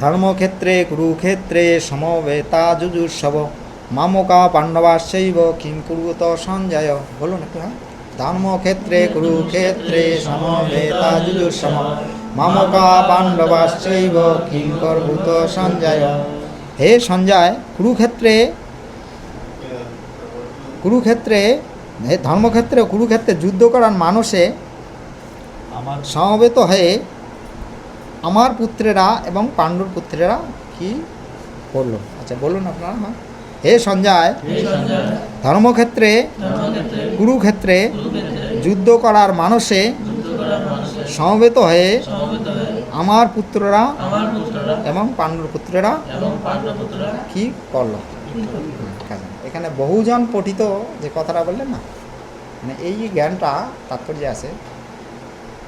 ধর্মক্ষেত্রে কুরুক্ষেত্রে সমবেতা যুজুৎসব মামকা পাণ্ডবাশ্চৈব king কুরুত Sanjay. বলুন একটু। হ্যাঁ, ধর্মক্ষেত্রে কুরুক্ষেত্রে সমবেতা যুজুৎসব মামকা পাণ্ডবাশ্চৈব কিং কুরুত সঞ্জয়। হে সঞ্জয়, কুরুক্ষেত্রে ধর্মক্ষেত্রে কুরুক্ষেত্রে যুদ্ধ করার মানুষে সমবেত হয়ে আমার পুত্রেরা এবং পাণ্ডুর পুত্রেরা কি করলো? আচ্ছা বলুন আপনারা। হ্যাঁ, হে সঞ্জয়, ধর্মক্ষেত্রে কুরুক্ষেত্রে যুদ্ধ করার মানুষে সমবেত হয়ে আমার পুত্ররা এবং পাণ্ডুর পুত্রেরা কি করলো? এখানে বহুজন পঠিত যে কথাটা বললেন না, মানে এই জ্ঞানটা তাৎপর্য আছে।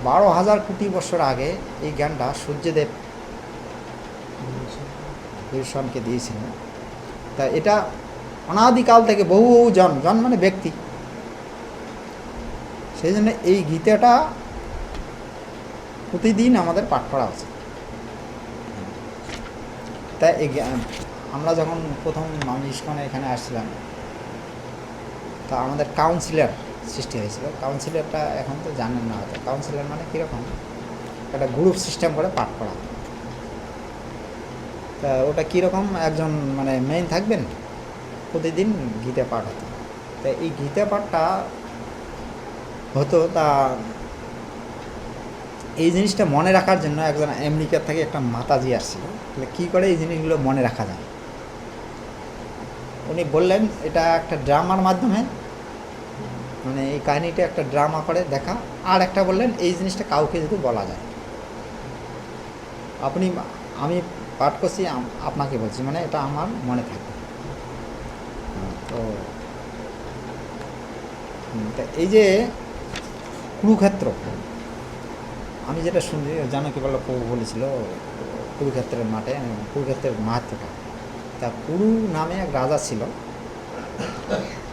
12,000 কোটি বছর আগে এই জ্ঞানটা সূর্যদেব বিভীষণকে দিয়েছিলেন। তা এটা অনাদিকাল থেকে বহুজন মানে ব্যক্তি, সেই জন্য এই গীতাটা প্রতিদিন আমাদের পাঠ করা উচিত। তাই এই আমরা যখন প্রথম আমি ইস্কনে এখানে আসছিলাম, তা আমাদের কাউন্সিলর সৃষ্টি হয়েছিল। কাউন্সিলরটা এখন তো জানেন না হয়তো। কাউন্সিলর মানে কীরকম, একটা গ্রুপ সিস্টেম করে পাঠ করা। তা ওটা কীরকম, একজন মানে মেইন থাকবেন, প্রতিদিন গীতা পাঠ হতো। তা এই গীতা পাঠটা হতো, তা এই জিনিসটা মনে রাখার জন্য একজন আমেরিকার থেকে একটা মাতাজি আসছিল। তাহলে কী করে এই জিনিসগুলো মনে রাখা যায়, উনি বললেন এটা একটা ড্রামার মাধ্যমে, মানে এই কাহিনিটা একটা ড্রামা করে দেখা। আর একটা বললেন এই জিনিসটা কাউকে যদি বলা যায়, আমি পাঠ করছি, আপনাকে বলছি, মানে এটা আমার মনে থাকে। তো এই যে কুরুক্ষেত্র, আমি যেটা শুনছি, জানকী বল্লভ প্রভু বলেছিল কুরুক্ষেত্রের মাঠে, কুরুক্ষেত্রের মাহাত্ম্যটা। তা কুরু নামে এক রাজা ছিল,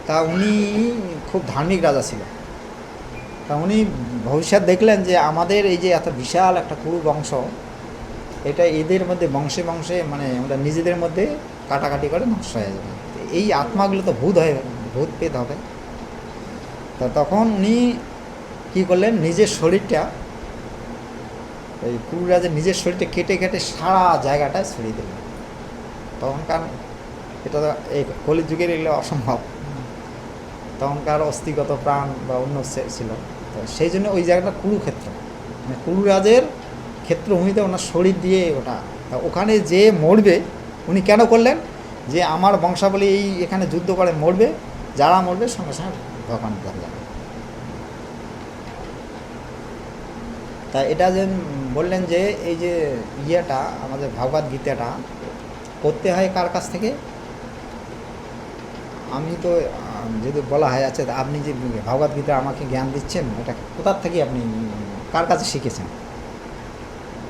তা উনি খুব ধার্মিক রাজা ছিল। তা উনি ভবিষ্যৎ দেখলেন যে আমাদের এই যে এত বিশাল একটা কুরু বংশ, এটা এদের মধ্যে বংশে বংশে মানে ওরা নিজেদের মধ্যে কাটাকাটি করে নষ্ট হয়ে যাবে, এই আত্মাগুলো তো ভূত পেত হবে। তা তখন উনি কী করলেন, নিজের শরীরটা, এই কুরুরাজের নিজের শরীরটা কেটে কেটে সারা জায়গাটায় ছড়িয়ে দিলেন। তখনকার এটা তো এই কলিযুগের এগুলো অসম্ভব, তখনকার অস্থিগত প্রাণ বা অন্য ছিল। তো সেই জন্য ওই জায়গাটা কুরুক্ষেত্র, মানে কুরুরাজের ক্ষেত্রভূমিতে ওনার শরীর দিয়ে ওটা। তা ওখানে যে মরবে, উনি কেন করলেন, যে আমার বংশাবলী এই এখানে যুদ্ধ করে মরবে, যারা মরবে সঙ্গে সঙ্গে ভগবান ধাম যাবে। তা এটা যে বললেন যে এই যে ইয়েটা আমাদের ভগবদ গীতাটা করতে হয় কার কাছ থেকে, আমি তো যদি বলা হয় আচ্ছা আপনি যে ভগবদ গীতা আমাকে জ্ঞান দিচ্ছেন, এটা কোথার থেকে আপনি কার কাছে শিখেছেন?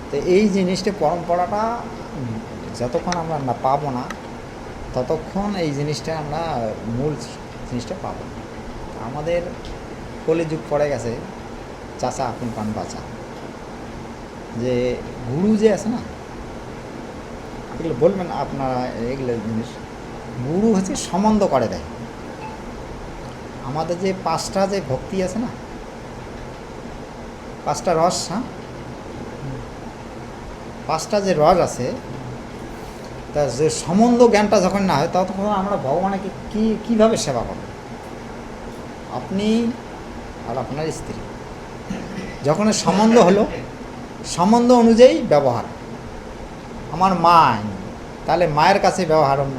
তো এই জিনিসটা পরম্পরাটা যতক্ষণ আমরা না পাবো না, ততক্ষণ এই জিনিসটা আমরা মূল জিনিসটা পাবো না। আমাদের কলিযুগ পড়ে গেছে চাচা আপন পান বাঁচা, যে গুরু যে আছে না, এগুলো বলবেন আপনারা, এগুলো জিনিস গুরু হচ্ছে সম্বন্ধ করে দেয়। আমাদের যে 5টা যে ভক্তি আছে না, 5টা রস, হ্যাঁ 5টা যে রস আছে, তা যে সম্বন্ধ জ্ঞানটা যখন না হয়, তখন আমরা ভগবানকে কীভাবে সেবা করব? আপনি আর আপনার স্ত্রী যখন সম্বন্ধ হলো, সম্বন্ধ অনুযায়ী ব্যবহার। আমার মা আইনি, তাহলে মায়ের কাছে ব্যবহার অন্য,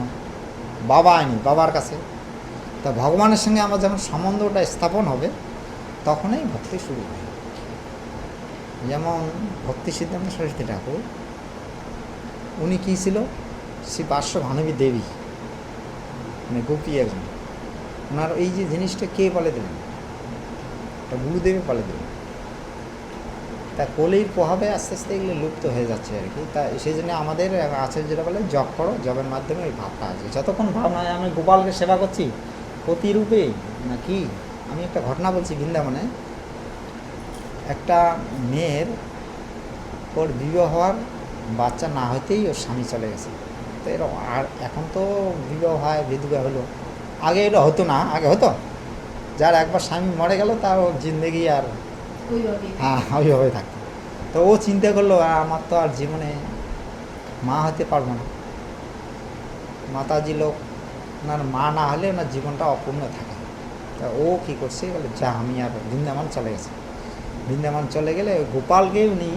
বাবা আইনি বাবার কাছে। তা ভগবানের সঙ্গে আমার যখন সম্বন্ধটা স্থাপন হবে, তখনই ভক্তি শুরু হয়। যেমন ভক্তি সিদ্ধান্ত সরস্বতী ঠাকুর, উনি কী ছিল, শ্রী পার্শ্বভানুবী দেবী, মানে গোপী একজন। ওনার এই যে জিনিসটা কে বলে দিলেন, এটা গুরুদেবে বলে দিলেন। তা কলির প্রভাবে আস্তে আস্তে এগুলো লুপ্ত হয়ে যাচ্ছে আর কি। তা সেই জন্য আমাদের আছে যেটা বলে জপ করো, জবের মাধ্যমে ওই ভাবটা আছে। যতক্ষণ ভাব নয় আমি গোপালকে সেবা করছি প্রতিরূপে নাকি। আমি একটা ঘটনা বলছি, বৃন্দাবনে একটা মেয়ের ওর বিবাহ হওয়ার বাচ্চা না হতেই ওর স্বামী চলে গেছে। তো এরকম আর এখন তো বিবাহ হয়, বিধবা হলো, আগে এটা হতো না, আগে হতো যার একবার স্বামী মরে গেল তার ওর জিন্দেগি আর হ্যাঁ ওইভাবে থাকতো। তো ও চিন্তা করলো আমার তো আর জীবনে মা হতে পারবো না, মাতাজি লোক, ওনার মা না হলে ওনার জীবনটা অপূর্ণ থাকে। তা ও কী করছে, বলে যা আমি আর বৃন্দাবন চলে গেছে। বৃন্দাবন চলে গেলে গোপালকে উনি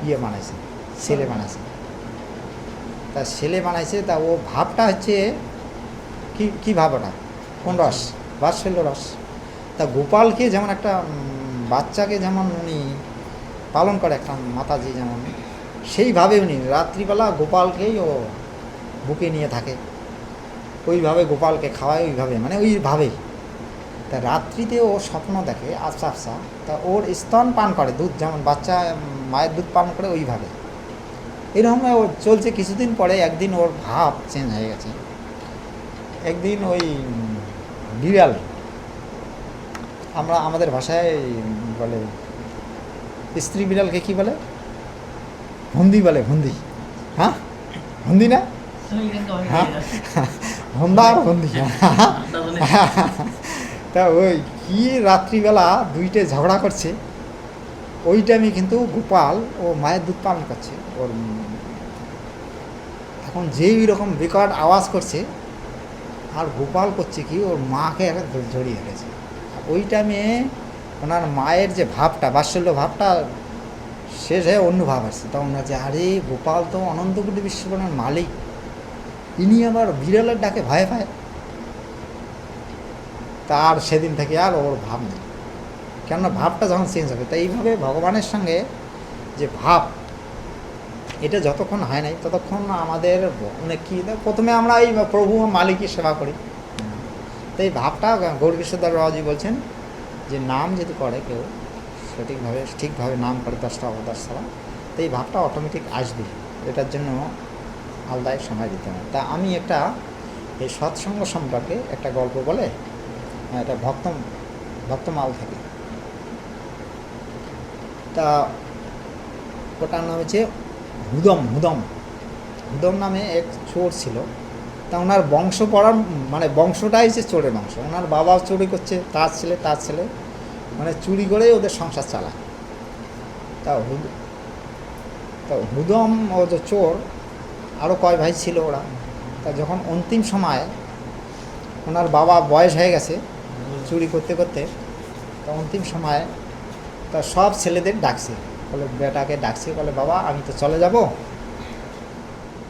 ইয়ে বানাইছে, ছেলে বানাইছে। তা ছেলে বানাইছে, তা ও ভাবটা হচ্ছে কী ভাব ওটা, কোন রস, বাৎসল্য রস। তা গোপালকে যেমন একটা বাচ্চাকে যেমন উনি পালন করে একটা মাতাজি, যেমন সেইভাবে উনি রাত্রিবেলা গোপালকেই ও বুকে নিয়ে থাকে, ওইভাবে গোপালকে খাওয়ায়, ওইভাবে মানে ওইভাবেই। তা রাত্রিতে ও স্বপ্ন দেখে আফসা আফসা, তা ওর স্তন পান করে, দুধ যেমন বাচ্চা মায়ের দুধ পান করে ওইভাবে। এরকম ও চলছে কিছুদিন, পরে একদিন ওর ভাব চেঞ্জ হয়ে গেছে। একদিন ওই বিড়াল, আমরা আমাদের ভাষায় বলে স্ত্রী বিড়ালকে কী বলে, ভন্দি বলে, ভন্দি। হ্যাঁ ভন্দি না, হ্যাঁ ভন্দা আর ভন্দি। তা ওই কি রাত্রিবেলা দুইটে ঝগড়া করছে, ওই টাইমে কিন্তু গোপাল ও মায়ের দুধ পান করছে। ওর এখন যেই রকম বিকট আওয়াজ করছে, আর গোপাল করছে কি ওর মাকে একটা জড়িয়ে ফেলেছে। ওই টাইমে ওনার মায়ের যে ভাবটা, বাৎসল্য ভাবটা শেষ হয়ে অন্য ভাব আসছে। তখন হচ্ছে আরে গোপাল তো অনন্তকোটি বিশ্বকর্মার মালিক, ইনি আবার বিড়ালের ডাকে ভয় পায়। তার সেদিন থেকে আর ওর ভাব নেই, কেননা ভাবটা যখন চেঞ্জ হবে। তাই এইভাবে ভগবানের সঙ্গে যে ভাব, এটা যতক্ষণ হয় নাই ততক্ষণ আমাদের অনেক কী, প্রথমে আমরা এই প্রভু মালিকের সেবা করি। তো এই ভাবটা গৌরকিশোরদাস বাবাজি বলছেন যে নাম যদি করে কেউ সঠিকভাবে, ঠিকভাবে নাম করে 10টা অবদাস ছাড়া, তো এই ভাবটা অটোমেটিক আসবে। এটার জন্য আলাদায় সময় দিতে হবে। তা আমি একটা এই সৎসঙ্গ সম্পর্কে একটা গল্প বলে, এটা ভক্তমাল থেকে, তা ওটার নাম হচ্ছে হুদম নামে এক চোর ছিল। তা ওনার বংশ পড়ার মানে বংশটাই যে চোরের বংশ, ওনার বাবা চুরি করছে, তার ছেলে মানে চুরি করেই ওদের সংসার চালায়। তা হুদম ও যে চোর, আরও কয় ভাই ছিল ওরা। তা যখন অন্তিম সময় ওনার বাবা বয়স হয়ে গেছে চুরি করতে করতে, তা অন্তিম সময় তা সব ছেলেদের ডাকছে, বলে বেটাকে ডাকছে, বলে বাবা আমি তো চলে যাব,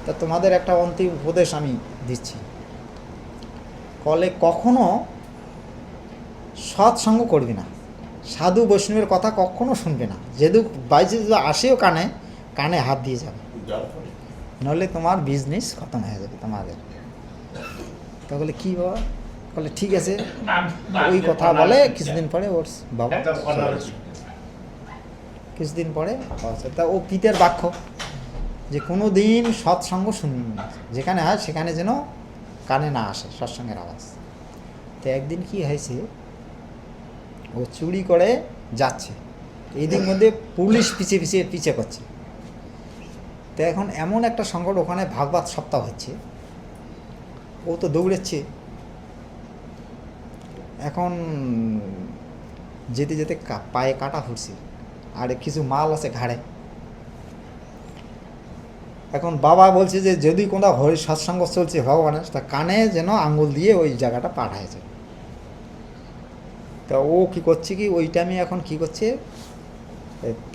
তা তোমাদের একটা অন্তিম উপদেশ আমি দিচ্ছি, কলে কখনো সৎসঙ্গ করবি না, সাধু বৈষ্ণবের কথা কখনো শুনবে না, যেহেতু বাইরে যদি আসেও কানে হাত দিয়ে যাবে, নাহলে তোমার বিজনেস খতম হয়ে যাবে তোমাদের। তা বলে কী বাবা, বলে ঠিক আছে। ওই কথা বলে কিছুদিন পরে ওর বাবা, কিছুদিন পরে তা ও পিতার বাক্য যে কোনো দিন সৎসঙ্গ শুনবি না, যেখানে হয় সেখানে যেন কানে না আসে সৎসঙ্গের আওয়াজ। তো একদিন কি হয়েছে, ও চুরি করে যাচ্ছে, এই দিন মধ্যে পুলিশ পিছে করছে। তো এখন এমন একটা সংকট, ওখানে ভাগবত সপ্তাহ হচ্ছে, ও তো দৌড়েচ্ছে। এখন যেতে যেতে পায়ে কাটা ফুটছে, আর কিছু মাল আছে ঘাড়ে। এখন বাবা বলছে যে যদি কোনো হরি সৎসঙ্গ চলছে ভগবানের, তা কানে যেন আঙ্গুল দিয়ে ওই জায়গাটা পাঠাইছে। তা ও কী করছে কি, ওই টাইমে এখন কী করছে,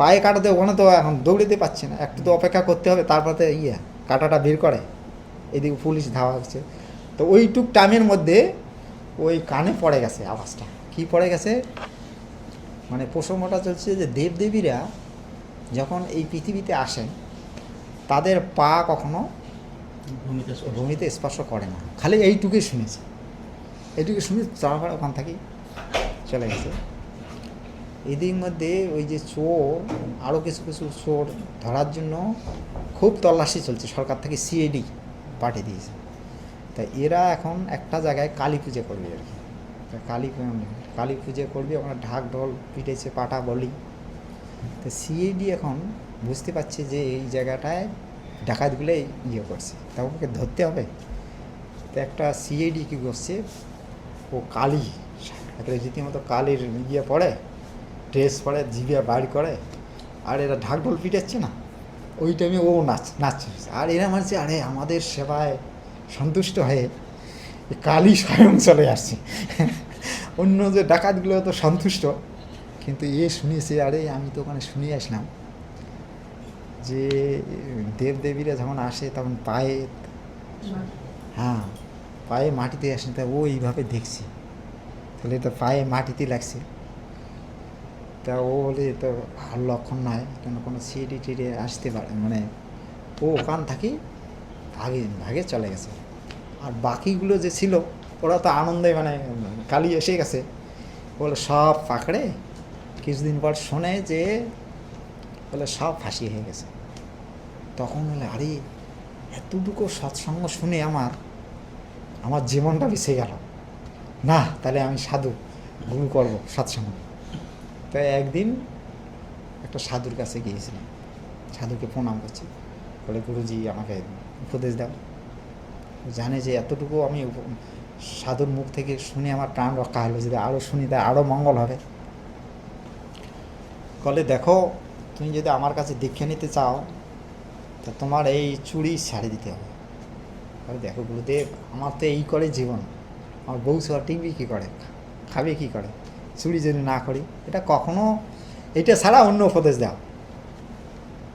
পায়ে কাটাতে ওখানে তো এখন দৌড়িতে পারছে না, একটু তো অপেক্ষা করতে হবে, তারপরে কাটাটা বের করে, এদিকে পুলিশ ধাওয়া হচ্ছে। তো ওইটুক টাইমের মধ্যে ওই কানে পড়ে গেছে আওয়াজটা। কি পড়ে গেছে, মানে প্রসঙ্গটা চলছে যে দেবদেবীরা যখন এই পৃথিবীতে আসেন, তাদের পা কখনো ভূমিতে স্পর্শ করে না, খালি এইটুকুই শুনেছে, এইটুকু শুনে তারপরে ওখান থেকেই চলে গেছে। এদের মধ্যে ওই যে চোর, আরও কিছু চোর ধরার জন্য খুব তল্লাশি চলছে, সরকার থেকে সিআইডি পাঠিয়ে দিয়েছে। তা এরা এখন একটা জায়গায় কালী পুজো করবে আর কি, কালী পুজো করবে, ওখানে ঢাক ঢোল পিটেছে, পাটা বলি। তো সিআইডি এখন বুঝতে পারছে যে এই জায়গাটায় ডাকাতগুলো ইয়ে করছে, তা ওকে ধরতে হবে। তো একটা সিআইডি কী করছে, ও কালি, একটা রীতিমতো কালির ইয়ে পড়ে, ড্রেস পরে, জিভিয়া বাড়ি করে, আর এরা ঢাক ঢোল পিটাচ্ছে না, ওই টাইমে ও নাচছে। আর এরা মানছে আরে আমাদের সেবায় সন্তুষ্ট হয়ে কালী স্বয়ং চলে আসছে। অন্য যে ডাকাতগুলো তো সন্তুষ্ট, কিন্তু এ শুনেছে আরে আমি তো ওখানে শুনে আসলাম যে দেবদেবীরা যখন আসে তখন পায়ে, হ্যাঁ পায়ে মাটিতে আসে, তা ও এইভাবে দেখছি, তাহলে তো পায়ে মাটিতে লাগছে। তা ও বলে তো আর লক্ষণ নয়, কেন কোনো সিডি টিডি আসতে পারে, মানে ও ওখান থাকি ভাগে ভাগে চলে গেছে। আর বাকিগুলো যে ছিল ওরা তো আনন্দে, মানে কালী এসে গেছে বলে সব পাকড়ে, কিছুদিন পর শোনে যে বলে সব ফাঁসি হয়ে গেছে। তখন বলে আরে এতটুকু সৎসঙ্গ শুনে আমার জীবনটা বেঁচে গেল, না তাহলে আমি সাধু গুরু করব সৎসঙ্গ। তাই একদিন একটা সাধুর কাছে গিয়েছিলাম, সাধুকে প্রণাম করছি, বলে গুরুজি আমাকে উপদেশ দাও। জানে যে এতটুকু আমি সাধুর মুখ থেকে শুনে আমার প্রাণ রক্ষা হলো, যদি আরও শুনি তাই আরও মঙ্গল হবে। বলে দেখো তুমি যদি আমার কাছে দীক্ষা নিতে চাও তা তোমার এই চুড়ি ছাড়ে দিতে হবে। বলে দেখো গুরুদেব আমার তো এই করে জীবন, আমার বউ সব টিকবি কী করে, খাবে কী করে, চুড়ি যদি না করি, এটা কখনো এটা ছাড়া অন্য উপদেশ দাও।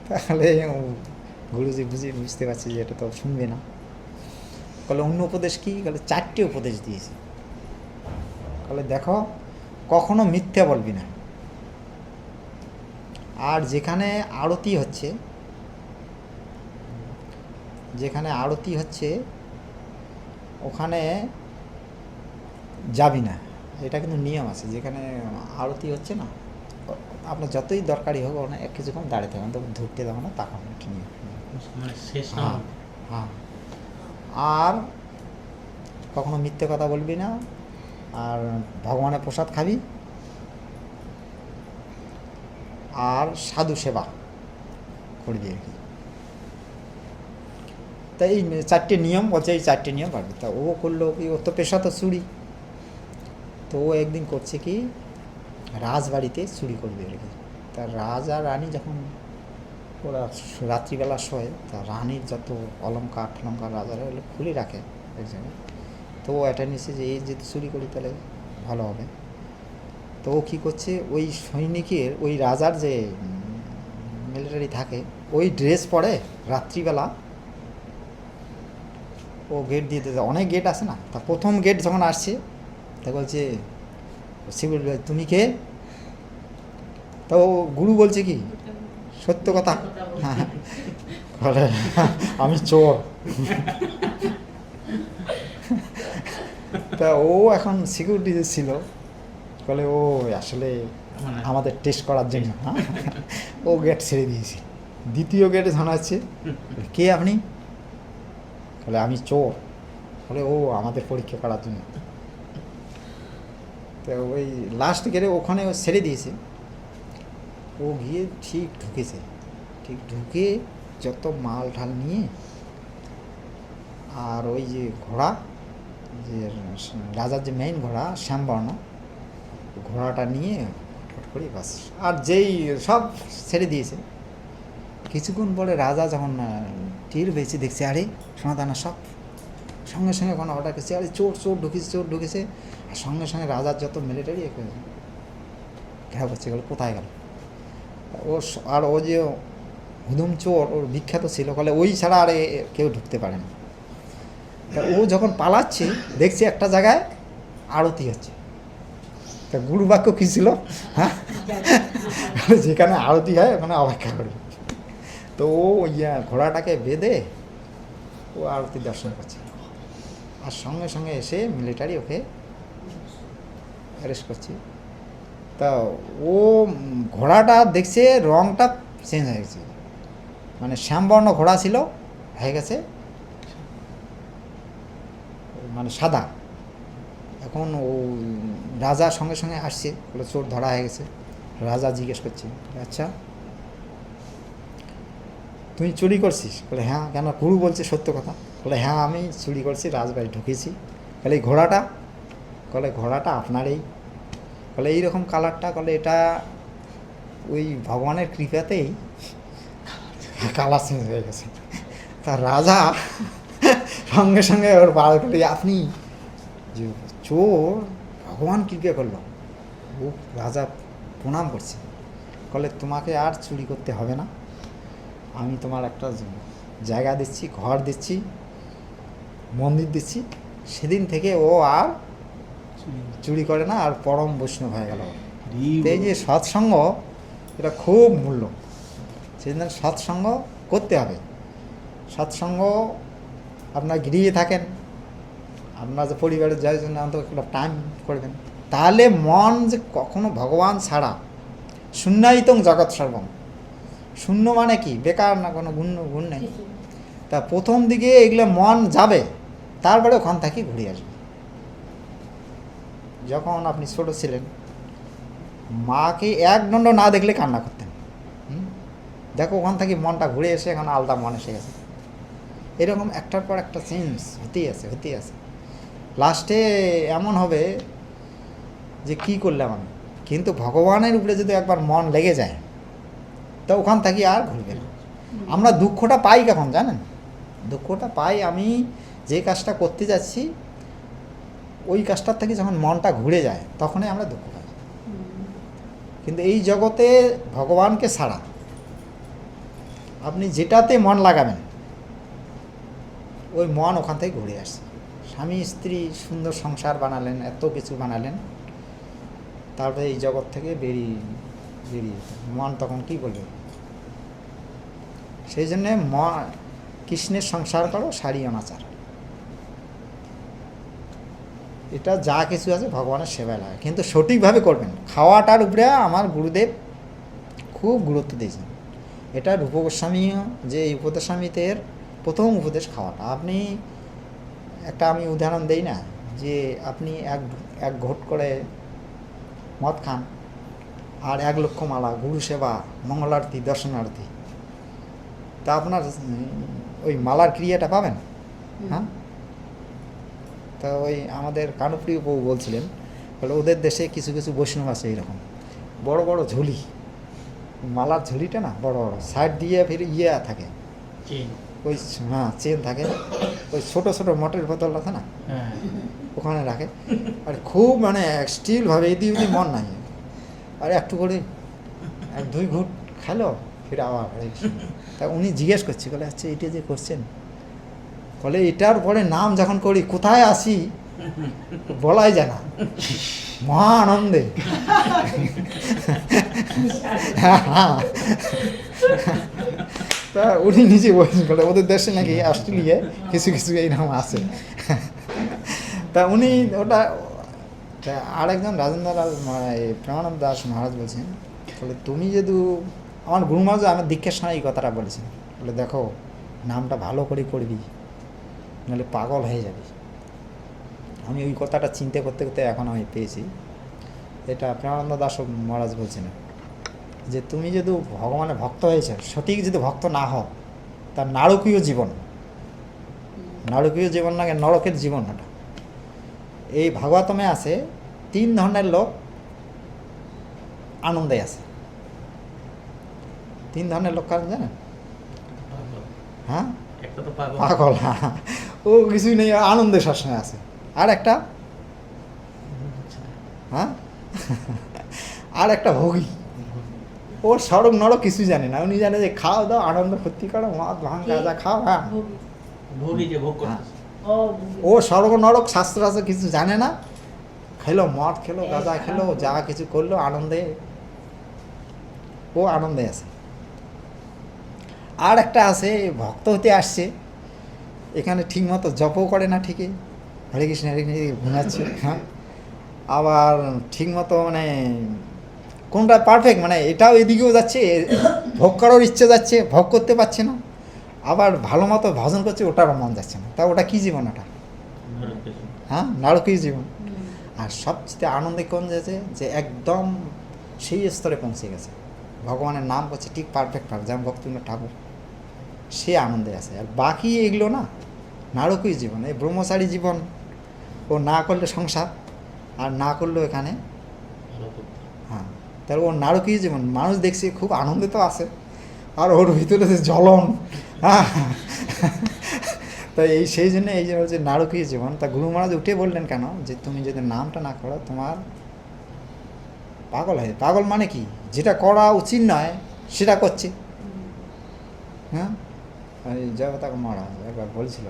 তাহলে গুরুজি বুঝতে পারছি যে এটা তো শুনবে না। বলে অন্য উপদেশ কী? বলে 4টে উপদেশ দিয়েছে। বলে দেখো কখনো মিথ্যা বলবি না, আর যেখানে আরতি হচ্ছে ওখানে যাবি না, এটা কিন্তু নিয়ম আছে। যেখানে আরতি হচ্ছে না আপনার যতই দরকারি হোক ওখানে কিছুক্ষণ দাঁড়িয়ে থাকবেন, তখন ধরতে দেবো না, তখন একটু নিয়ম। হ্যাঁ হ্যাঁ, আর কখনো মিথ্যে কথা বলবি না, আর ভগবানের প্রসাদ খাবি, আর সাধু সেবা করবি আর কি। তাই এই 4টে নিয়ম বলছে, এই 4টে নিয়ম পারবে। তা ও করলো কি, ওর তো পেশা তো চুরি। তো ও একদিন করছে কি, রাজবাড়িতে চুরি করবে আর কি। তা রাজা রানী যখন ওরা রাত্রিবেলা শোয়, তা রানীর যত অলঙ্কার টলঙ্কার রাজারা ওগুলো খুলে রাখে এক জায়গায়। তো ও এটা নিচ্ছে যে এই যদি চুরি করি তাহলে ভালো হবে। তো ও কী করছে, ওই সৈনিকের, ওই রাজার যে মিলিটারি থাকে ওই ড্রেস পরে রাত্রিবেলা ও গেট দিয়ে দিতে, অনেক গেট আছে না, তা প্রথম গেট যখন আসছে তা বলছে সিকিউরিটি তুমি কে? তো গুরু বলছে কি সত্য কথা, হ্যাঁ বলে আমি চোর। তা ও এখন সিকিউরিটি যে ছিল বলে ও আসলে আমাদের টেস্ট করার জন্য, হ্যাঁ ও গেট ছেড়ে দিয়েছে। দ্বিতীয় গেটে জানাচ্ছে কে আপনি? বলে আমি চোর। বলে ও আমাদের পরীক্ষা করার জন্য। তো ওই লাস্ট গেটে ওখানে ও ছেড়ে দিয়েছে। ও গিয়ে ঠিক ঢুকেছে, ঠিক ঢুকে যত মাল ঢাল নিয়ে, আর ওই যে ঘোড়া, যে রাজার যে মেইন ঘোড়া শ্যামবর্ণ, ঘোড়াটা নিয়ে ফট করে বাস, আর যেই সব ছেড়ে দিয়েছে। কিছুক্ষণ পরে রাজা যখন টের পেয়েছে, দেখছে আরে সোনাদানা সব, সঙ্গে সঙ্গে ওখানে অর্ডার করছে আরে চোর ঢুকেছে। আর সঙ্গে সঙ্গে রাজার যত মিলিটারি ঘেরা করছে, গেল কোথায় গেল ও। আর ও যে হুদুম চোর, ওর বিখ্যাত ছিল, বলে ওই ছাড়া আর কেউ ঢুকতে পারে না। তা ও যখন পালাচ্ছে দেখছে একটা জায়গায় আরতি হচ্ছে। তা গুরু বাক্য কী ছিল, হ্যাঁ যেখানে আরতি হয় ওখানে অপেক্ষা করবে। তো ও ঘোড়াটাকে বেঁধে ও আরতি দর্শন করছে, আর সঙ্গে সঙ্গে এসে মিলিটারি ওকে অ্যারেস্ট করছে। তা ও ঘোড়াটা দেখছে রঙটা চেঞ্জ হয়ে গেছে, মানে শ্যামবর্ণ ঘোড়া ছিল হয়ে গেছে মানে সাদা। এখন ও রাজা সঙ্গে সঙ্গে আসছে, বলে চোর ধরা হয়ে গেছে। রাজা জিজ্ঞেস করছে আচ্ছা তুই চুরি করছিস? বলে হ্যাঁ। কেন? গুরু বলছে সত্য কথা। বলে হ্যাঁ আমি চুরি করছি, রাজবাড়ি ঢুকেছি। বলে এই ঘোড়াটা? বলে ঘোড়াটা আপনারই। বলে এইরকম কালারটা? বলে এটা ওই ভগবানের কৃপাতেই কালার চেঞ্জ হয়ে গেছে। তা রাজা সঙ্গে সঙ্গে ওর বার করলে, আপনি যে চোর, ভগবান কৃপা করলো। ও রাজা প্রণাম করছে। বলে তোমাকে আর চুরি করতে হবে না, আমি তোমার একটা জায়গা দিচ্ছি, ঘর দিচ্ছি, মন্দির দিচ্ছি। সেদিন থেকে ও আর চুরি করে না, আর পরম বৈষ্ণব হয়ে গেল। এই যে সৎসঙ্গ, এটা খুব মূল্য। সেদিন সৎসঙ্গ করতে হবে। সৎসঙ্গ আপনার গৃহে থাকেন, আপনার যে পরিবারের যার জন্য অন্তত একটা টাইম করবেন, তাহলে মন যে কখনো ভগবান ছাড়া, শূন্যায়িতং জগৎ সর্বম। শূন্য মানে কি? বেকার না, কোনো গুণ নেই। তা প্রথম দিকে এগুলো মন যাবে, তারপরে ওখান থেকে ঘুরে আসবে। যখন আপনি ছোট ছিলেন, মাকে এক দণ্ড না দেখলে কান্না করতেন। দেখো ওখান থেকে মনটা ঘুরে এসে এখন আলাদা মন এসে গেছে। এরকম একটার পর একটা চেঞ্জ হতেই আছে। লাস্টে এমন হবে যে কি করলাম আমি। কিন্তু ভগবানের উপরে যদি একবার মন লেগে যায়, তো ওখান থেকে আর ঘুরবে না। আমরা দুঃখটা পাই কখন জানেন? দুঃখটা পাই আমি যে কাজটা করতে যাচ্ছি, ওই কাজটার থেকে যখন মনটা ঘুরে যায়, তখনই আমরা দুঃখ পাই। কিন্তু এই জগতে ভগবানকে ছাড়া আপনি যেটাতে মন লাগাবেন, ওই মন ওখান থেকে ঘুরে আসে। স্বামী স্ত্রী সুন্দর সংসার বানালেন, এত কিছু বানালেন, তারপরে এই জগৎ থেকে বেরিয়ে মন তখন কি বলবে? সেই জন্যে কৃষ্ণের সংসার করো, সারি অনাচার। এটা যা কিছু আছে ভগবানের সেবায় লাগে, কিন্তু সঠিকভাবে করবেন। খাওয়াটার উপরে আমার গুরুদেব খুব গুরুত্ব দিয়েছেন। এটা রূপ গোস্বামীও, যে এই উপদেশামৃতের প্রথম উপদেশ খাওয়াটা। আপনি একটা, আমি উদাহরণ দেই না, যে আপনি এক ঘট করে মদ খান, আর 1 লক্ষ মালা গুরু সেবা, মঙ্গলারতি, দর্শনার্থী, তা আপনার ওই মালার ক্রিয়াটা পাবেন? হ্যাঁ। তা ওই আমাদের কানুপ্রিয় বউ বলছিলেন, বলে ওদের দেশে কিছু কিছু বৈষ্ণব আছে এইরকম বড় বড় ঝুলি, মালার ঝুলিটা না বড় বড়, সাইড দিয়ে ফির থাকে, ওই হ্যাঁ চেন থাকে, ওই ছোটো ছোটো মটের বোতল আছে না, ওখানে রাখে। আর খুব মানে স্টিলভাবে এদি ওদি মন নাই, আর একটু করে 1-2 ঘুট খেলো, ফির আবার। তা উনি জিজ্ঞেস করছে, বলে আচ্ছা এটা যে করছেন, বলে এটার পরে নাম যখন করি কোথায় আসি বলাই যায় না, মহা আনন্দে। তা উনি নিজে বলছেন, বলে ওদের দেশে নাকি অস্ট্রেলিয়ায় কিছু কিছু এই নাম আছে। তা উনি ওটা, আরেকজন রাজেন্দ্র প্রেমানন্দ দাস মহারাজ বলছেন, বলে তুমি যদি আমার গুরু মহারাজ আমার দীক্ষার সময় এই কথাটা বলেছেন, বলে দেখো নামটা ভালো করে করবি, নাহলে পাগল হয়ে যাবি। আমি ওই কথাটা চিন্তা করতে করতে এখন আমি পেয়েছি। এটা প্রেমানন্দ দাস মহারাজ বলছেন যে তুমি যদি ভগবানের ভক্ত হয়েছে, সঠিক যদি ভক্ত না হও, তার নারকীয় জীবন লাগে, নরকের জীবন। ওটা এই ভাগবতমে আছে 3 ধরনের লোক আনন্দে আছে। 3 ধরনের লোক কারণ জানেন? হ্যাঁ, পাগল, হ্যাঁ, ও কিছুই নেই, আনন্দে সবসময় আছে। আর একটা, হ্যাঁ, আর একটা ভোগী, ওর স্বর্গ নরক কিছুই জানে না, উনি জানে যে খাও দাও, আনন্দ ফুর্তি করো, মদ ভাঙ গাঁজা খাও। হ্যাঁ, ও স্বর্গ নরক শাস্ত্র আছে কিছু জানে না, খেলো মদ খেলো, গাঁজা খেলো, যা কিছু করলো আনন্দে, ও আনন্দে আছে। আর একটা আছে ভক্ত হতে আসছে, এখানে ঠিক মতো জপও করে না, ঠিকই হরে কৃষ্ণ ঘুমাচ্ছে, হ্যাঁ, আবার ঠিক মতো মানে কোনটা পারফেক্ট, মানে এটাও এদিকেও যাচ্ছে, ভোগ করার ইচ্ছে যাচ্ছে, ভোগ করতে পারছে না, আবার ভালো মতো ভজন করছে, ওটারও মন যাচ্ছে না। তা ওটা কী জীবন? ওটা হ্যাঁ, নারকীয় জীবন। আর সবচেয়ে আনন্দে কোন যাচ্ছে, যে একদম সেই স্তরে পৌঁছে গেছে, ভগবানের নাম করছে ঠিক পারফেক্ট, যেমন ভক্তিবিনোদ ঠাকুর সে আনন্দে আছে। আর বাকি এগুলো না নারকীয় জীবন, এই ব্রহ্মচারী জীবন ও না করলে সংসার, আর না করলেও এখানে, হ্যাঁ, তাহলে ওর নারকীয় জীবন। মানুষ দেখছি খুব আনন্দিত আছে, আর ওর ভিতরে যে জ্বলন, হ্যাঁ। তো সেই জন্য এই যে হচ্ছে নারকীয় জীবন। তা গুরু মহারাজ উঠে বললেন কেন, যে তুমি যদি নামটা না করো তোমার পাগল হয়। পাগল মানে কি, যেটা করা উচিত নয় সেটা করছে। হ্যাঁ, জগতাক মহারাজ একবার বলছিল,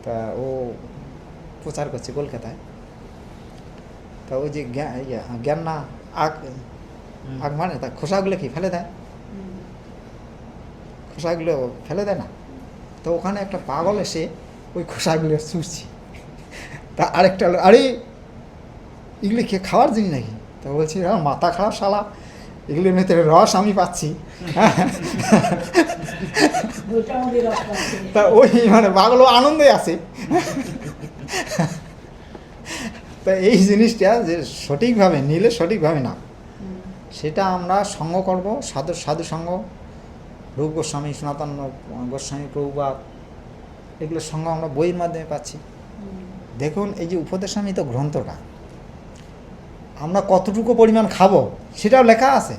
তা ও প্রচার করছে কলকাতায়। তা ওই যে জ্ঞান না আগ আগ মানে তা খোসাগুলো কি ফেলে দেয়, খোসাগুলো ফেলে দেয় না। তো ওখানে একটা পাগল এসে ওই খোসাগুলো চুষছি। তা আরেকটা, আরে এগুলো খেয়ে খাওয়ার জিনিস নাকি? তা বলছি আমার মাথা খারাপ শালা, এগুলোর ভেতরে রস আমি পাচ্ছি। তা ওই মানে পাগল আনন্দে আছে। তা এই জিনিসটা যে সঠিকভাবে নিলে সঠিকভাবে না, সেটা আমরা সঙ্গ করব, সাধু সাধু সঙ্গ, রূপ গোস্বামী, সনাতন গোস্বামী, প্রভুপাদ, এগুলোর সঙ্গ আমরা বইয়ের মাধ্যমে পাচ্ছি। দেখুন এই যে উপদেশামৃত গ্রন্থটা আমরা কতটুকু পরিমাণ খাবো সেটাও লেখা আছে,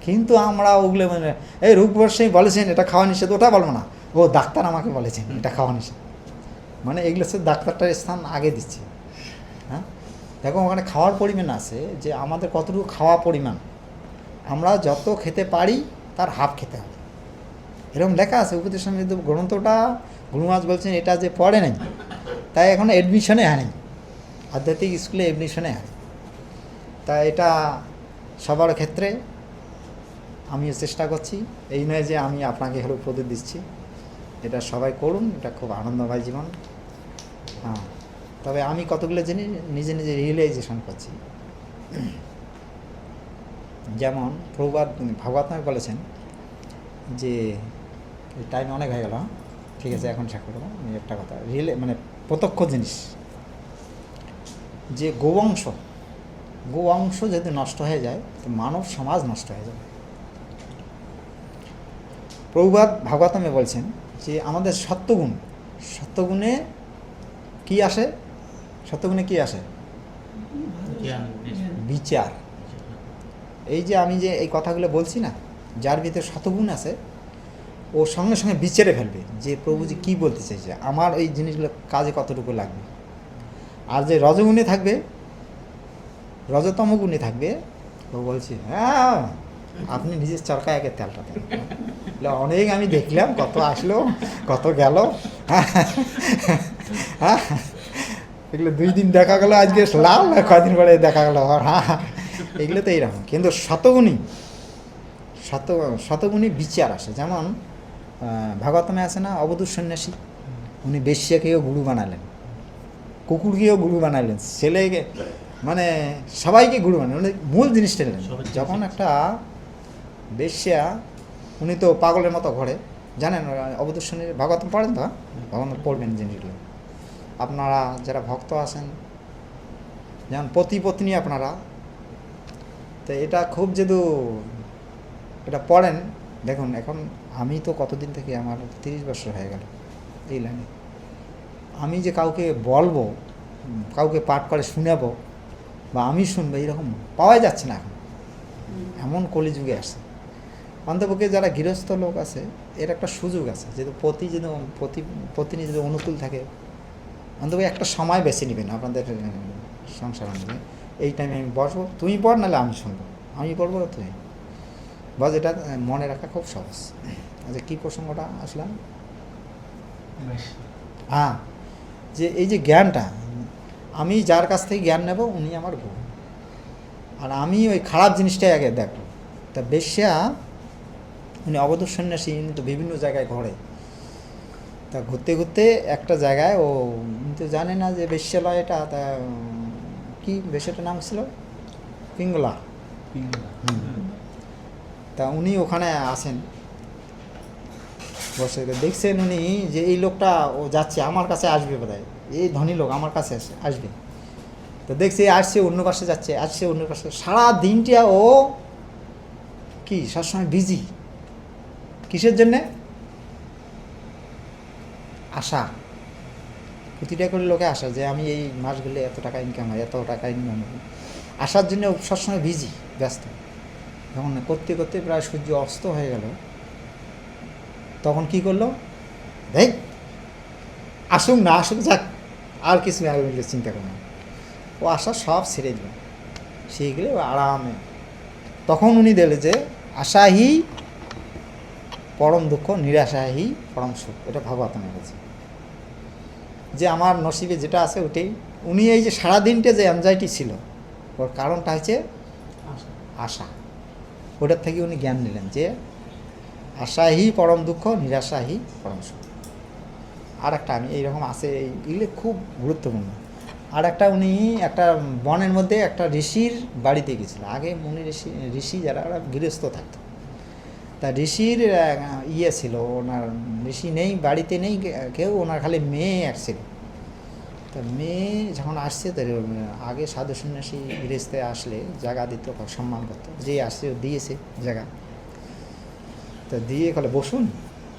কিন্তু আমরা ওগুলো মানে এই রূপ গোস্বামী বলেছেন এটা খাওয়া নিষেধ, ওটা বলবো না, ও ডাক্তার আমাকে বলেছেন এটা খাওয়া নিষেধ। মানে এগুলো সে ডাক্তারটার স্থান আগে দিচ্ছে। হ্যাঁ, দেখো ওখানে খাওয়ার পরিমাণ আছে, যে আমাদের কতটুকু খাওয়া পরিমাণ, আমরা যত খেতে পারি তার হাফ খেতে হবে, এরকম লেখা আছে উপদেশামৃত গ্রন্থটা। গুরু মহারাজ বলছেন এটা যে পড়ে নাই তাই এখন অ্যাডমিশনে হয়নি, আধ্যাত্মিক স্কুলে অ্যাডমিশনে হয়। তা এটা সবার ক্ষেত্রে আমিও চেষ্টা করছি, এই নয় যে আমি আপনাকে হলো উপদেশ দিচ্ছি, এটা সবাই করুন, এটা খুব আনন্দময় জীবন। হ্যাঁ, তবে আমি কতগুলো জিনিস নিজে নিজে রিয়েলাইজেশন করছি। যেমন প্রভুপাদ ভাগবত বলেছেন যে টাইম অনেক হয়ে গেল, ঠিক আছে এখন শেষ করবো। আমি একটা কথা মানে প্রত্যক্ষ জিনিস, যে গোবংশ যদি নষ্ট হয়ে যায় তো মানব সমাজ নষ্ট হয়ে যাবে। প্রভুপাদ ভাগবতমে বলছেন যে আমাদের সত্যগুণে কি আসে, সত্যগুণে কি আসে, বিচার। এই যে আমি যে এই কথাগুলো বলছি না, যার ভিতরে সত্যগুণ আছে ও সঙ্গে সঙ্গে বিচারে ফেলবে যে প্রভুজি কী বলতে চাইছে, আমার ওই জিনিসগুলো কাজে কতটুকু লাগবে। আর যে রজগুণে থাকবে, রজতম গুণে থাকবে, ও বলছে হ্যাঁ আপনি নিজের চরকায় আগে তেলটা দেন। অনেক আমি দেখলাম কত আসলো কত গেল, হ্যাঁ এগুলো 2 দিন দেখা গেলো, আজকে লাল, কদিন পরে দেখা গেলো হ্যাঁ, এগুলো তো এইরকম। কিন্তু শতগুণী বিচার আসে। যেমন ভাগবতমে আছে না, অবধূত সন্ন্যাসী, উনি বেশ্যাকেও গুরু বানালেন, কুকুরকেও গুরু বানালেন, ছেলেকে, মানে সবাইকে গুরু বানালেন, উনি মূল জিনিসটা নিলেন। যখন একটা বেশ্যা, উনি তো পাগলের মতো ঘরে, জানেন অবধূত সন্ন্যাসী, ভাগবতম পড়েন তো, ভাগবতম পড়বেন জিনিসগুলো। আপনারা যারা ভক্ত আছেন, যেমন পতি পত্নী আপনারা, তো এটা খুব যেহেতু এটা পড়েন, দেখুন এখন আমি তো কতদিন থেকে, আমার 30 বছর হয়ে গেল এই লাইনে, আমি যে কাউকে বলবো, কাউকে পাঠ করে শোনাবো বা আমি শুনবো, এইরকম পাওয়া যাচ্ছে না এখন, এমন কলিযুগে আসে। অন্তপক্ষে যারা গৃহস্থ লোক আছে এর একটা সুযোগ আছে, যেহেতু পত্নী যদি অনুকূল থাকে, অন্তপক্ষে একটা সময় বেছে নেবেন আপনাদের সংসার অনুযায়ী, এই টাইমে আমি বসবো, তুমি পড়, নাহলে আমি শুনবো, আমি পড়বো না তুমি বস, এটা মনে রাখা খুব সহজ। আচ্ছা কী প্রসঙ্গটা আসলাম, হ্যাঁ, যে এই যে জ্ঞানটা, আমি যার কাছ থেকে জ্ঞান নেব উনি আমার গুরু, আর আমি ওই খারাপ জিনিসটাই আগে দেখব। তা বেশ্যা, উনি অবধূত সন্ন্যাসী, উনি তো বিভিন্ন জায়গায় ঘোরে। তা ঘুরতে ঘুরতে একটা জায়গায়, উনি তো জানে না যে বেশ্যালয় এটা, তা কি বেশ্যাটার নাম ছিল পিঙ্গলা। তা উনি ওখানে আসেন, বসে দেখছেন উনি যে এই লোকটা ও যাচ্ছে আমার কাছে আসবে, বোধহয় এই ধনী লোক আমার কাছে আসবে। তো দেখছি আসছে অন্য পাশে যাচ্ছে, আসছে অন্য পাশে, সারা দিনটা ও কি সবসময় বিজি, কিসের জন্যে? আশা। প্রতিটা করে লোকে আশা যে আমি এই মাস গেলে এত টাকা ইনকাম হয়, এত টাকা ইনকাম হবে, আসার জন্য সবসময় বিজি, ব্যস্ত। যখন করতে করতে প্রায় সূর্য অস্ত হয়ে গেল, তখন কি করলো, দেখ আসুক না আসুক, যাক, আর কিছু চিন্তা করো না, ও আশা সব ছেড়ে দিল, সেইগুলো আরামে। তখন উনি দিলে যে আশাহি পরম দুঃখ, নিরাশাহি পরম সুখ, এটা ভাগবতমে বলছে যে আমার নসিবে যেটা আছে ওটাই। উনি এই যে সারাদিনটা যে অ্যাংজাইটি ছিল, ওর কারণটা হচ্ছে আশা। ওটার থেকে উনি জ্ঞান নিলেন যে আশাহি পরম দুঃখ, নিরাশাহি পরম সুখ। আর একটা আমি এইরকম আছে, এইগুলো খুব গুরুত্বপূর্ণ। আর একটা, উনি একটা বনের মধ্যে একটা ঋষির বাড়িতে গেছিল। আগে মুনি ঋষি যারা, ওরা গৃহস্থ থাকতো। তা ঋষির ইয়ে ছিল, ওনার ঋষি নেই, বাড়িতে নেই কেউ, ওনার খালি মেয়ে আসছিল। তা মেয়ে যখন আসছে, তো আগে সাধু সন্ন্যাসী গৃহস্থে আসলে জায়গা দিত, সম্মান করতো, যে আসছে দিয়েছে জায়গা, তা দিয়ে বলে বসুন।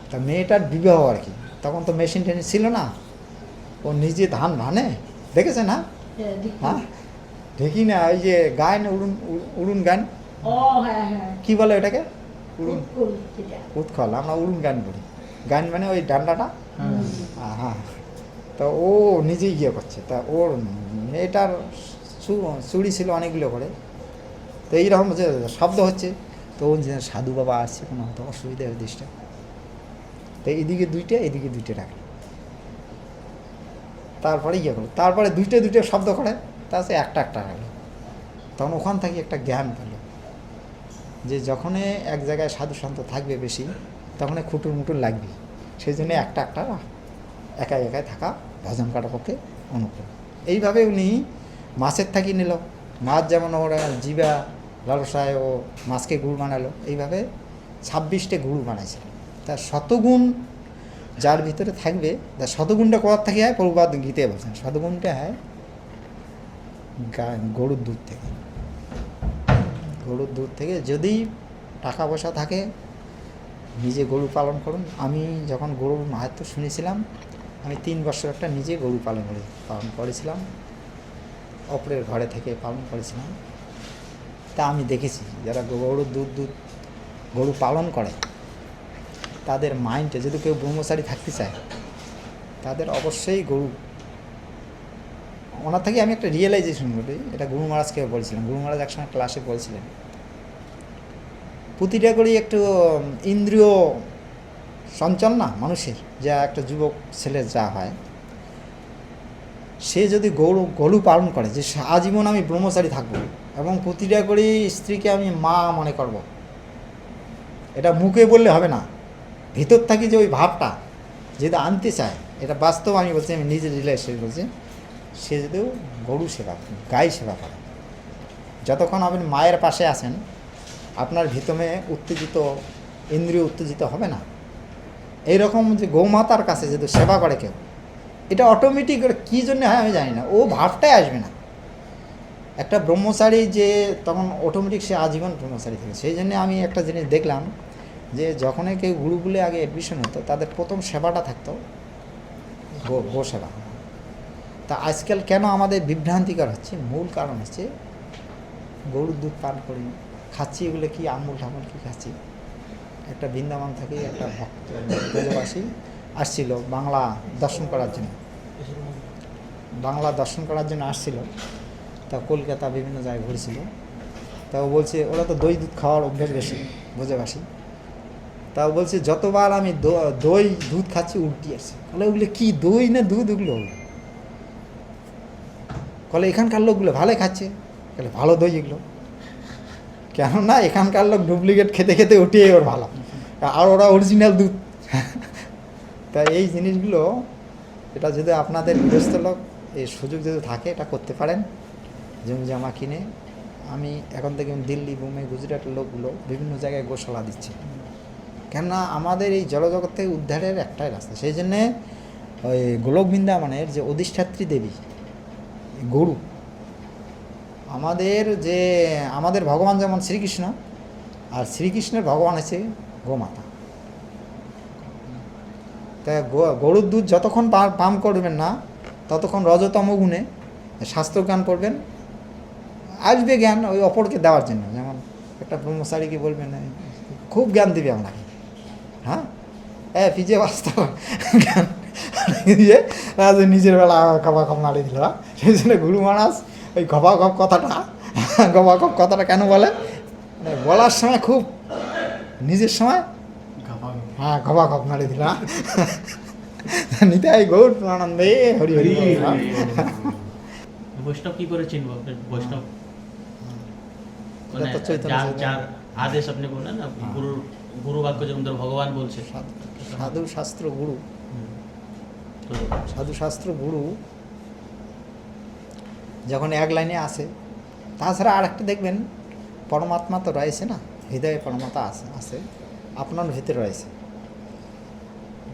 তা মেয়েটার বিবাহ আর কি, তখন তো মেশিন টেশিন ছিল না, ও নিজে ধান ভানে, দেখেছে না? হ্যাঁ, দেখি না, ওই যে গান, উড়ুন গান, কি বলে ওটাকে? উড়ুন, উৎকল, আমরা উড়ুন গান বলি। গান মানে ওই ডান্ডাটা। হ্যাঁ, তা ও নিজেই ইয়ে করছে। তা ওর মেয়েটার চুড়ি ছিল অনেকগুলো করে, তো এইরকম যে শব্দ হচ্ছে, তো ও সাধু বাবা আসছে, কোনো হয়তো অসুবিধা হয় দৃষ্টা, তো এদিকে দুইটা, এদিকে দুইটা রাখলো। তারপরে ইয়ে করলো, তারপরে দুইটা দুইটা শব্দ করে, তাতে একটা একটা রাখলো। তখন ওখান থেকে একটা জ্ঞান পেল যে যখনই এক জায়গায় সাধু সন্ত থাকবে বেশি, তখন খুঁটুর মুটুর লাগবে। সেই জন্য একটা একটা একাই একাই থাকা ভজন করার পক্ষে অনুকূল। এইভাবে উনি মাছের থাকি নিল, মাছ যেমন ওরা জিবা লালসায় ও মাছকে গুড় বানালো, এইভাবে 26টে গুড় বানাইছিল। তার শতগুণ যার ভিতরে থাকবে, তার শতগুণটা কোথার থেকে হয়? প্রভুপাদ গীতে বলছেন শতগুণটা হয় গরুর দুধ থেকে। গরুর দুধ থেকে যদি টাকা পয়সা থাকে, নিজে গরু পালন করুন। আমি যখন গরুর মাহাত্ম্য শুনেছিলাম, আমি 3 বছর একটা নিজে গরু পালন করেছিলাম, অপরের ঘরে থেকে পালন করেছিলাম। তা আমি দেখেছি যারা গরুর গরু পালন করে, তাদের মাইন্ডে, যদি কেউ ব্রহ্মচারী থাকতে চায়, তাদের অবশ্যই গরু, ওনার থেকে আমি একটা রিয়েলাইজেশন করি, এটা গুরু মহারাজকে বলছিলাম। গুরু মহারাজ একসময় ক্লাসে বলছিলেন, প্রতিটা করেই একটু ইন্দ্রিয় চঞ্চল না মানুষের, যা একটা যুবক ছেলের যা হয়, সে যদি গরু পালন করে যে আজীবন আমি ব্রহ্মচারী থাকবো এবং প্রতিটা করেই স্ত্রীকে আমি মা মনে করব, এটা মুখে বললে হবে না, ভিতর থাকি যে ওই ভাবটা যদি আনতে চায়, এটা বাস্তব আমি বলছি, আমি নিজের রিলেশন বলছি, সে যদি গরু সেবা, গাই সেবা করে, যতক্ষণ আপনি মায়ের পাশে আছেন, আপনার ভিতরে উত্তেজিত, ইন্দ্রিয় উত্তেজিত হবে না। এইরকম যে গৌমাতার কাছে যদি সেবা করে কেউ, এটা অটোমেটিক, কী জন্য হয় আমি জানি না, ও ভাবটাই আসবে না। একটা ব্রহ্মচারী যে তখন অটোমেটিক সে আজীবন ব্রহ্মচারী থাকে। সেই জন্য আমি একটা জিনিস দেখলাম যে যখনই কেউ গুরুকুলে আগে অ্যাডমিশন হতো, তাদের প্রথম সেবাটা থাকতো গো সেবা। তা আজকাল কেন আমাদের বিভ্রান্তিকর হচ্ছে, মূল কারণ হচ্ছে গরুর দুধ পান করি, খাচ্ছি, এগুলো কি আমুল ঠামুল কি খাচ্ছি। একটা বৃন্দাবন থেকে একটা ভক্ত ব্রজবাসী আসছিল বাংলা দর্শন করার জন্য আসছিল। তা কলকাতা বিভিন্ন জায়গায় ঘুরেছিল। তাও বলছে ওরা তো দই দুধ খাওয়ার অভ্যেস বেশি ব্রজবাসী। তাও বলছে যতবার আমি দই দুধ খাচ্ছি উল্টি আসছে। বলে ওগুলো কি দই না দুধ? ওগুলো বলে এখানকার লোকগুলো ভালোই খাচ্ছে, বলে ভালো দই এগুলো, কেননা এখানকার লোক ডুপ্লিকেট খেতে খেতে উঠিয়ে ওর ভালো, আর ওরা অরিজিনাল দুধ। তা এই জিনিসগুলো, এটা যদি আপনাদের গৃহস্থ লোক এই সুযোগ যদি থাকে, এটা করতে পারেন, জমি জামা কিনে। আমি এখন থেকে দিল্লি, বোম্বে, গুজরাটের লোকগুলো বিভিন্ন জায়গায় গোশালা দিচ্ছে, কেননা আমাদের এই জলজগৎ থেকে উদ্ধারের একটাই রাস্তা। সেই জন্যে ওই গোলক বৃন্দাবনের যে অধিষ্ঠাত্রী দেবী গরু, আমাদের ভগবান যেমন শ্রীকৃষ্ণ, আর শ্রীকৃষ্ণের ভগবান আছে গোমাতা। তা গরুর দুধ যতক্ষণ পাম করবেন না ততক্ষণ রজতম গুণে শাস্ত্র জ্ঞান পড়বেন, আসবে জ্ঞান ওই অপরকে দেওয়ার জন্য। যেমন একটা ব্রহ্মচারীকে বলবেন খুব জ্ঞান দিবে আপনাকে, হ্যাঁ পিছিয়ে বাস্তব জ্ঞান দিয়ে নিজের বেলা খপা খপ মারি দিল। সেই জন্য গুরু মহারাজ ওই খপা খপ কথাটা কেন বলে, মানে বলার সময় খুব নিজের সময় হ্যাঁ খপা খপ মারি দিল। নিতাই গৌর আনন্দে হরি হরি। বৈষ্ণব কি করে চিনব? বৈষ্ণব মানে এটা তো চৈতন্য যার আদেশ আপনি বললেন না, গুরু বাক্য যেমন ধরো ভগবান বলছে, সাধু শাস্ত্র গুরু, তো সাধু শাস্ত্র গুরু যখন এক লাইনে আসে। তাছাড়া আর একটা দেখবেন, পরমাত্মা তো রয়েছে না, হৃদয়ে পরমাত্মা আছে আপনার ভিতরে রয়েছে।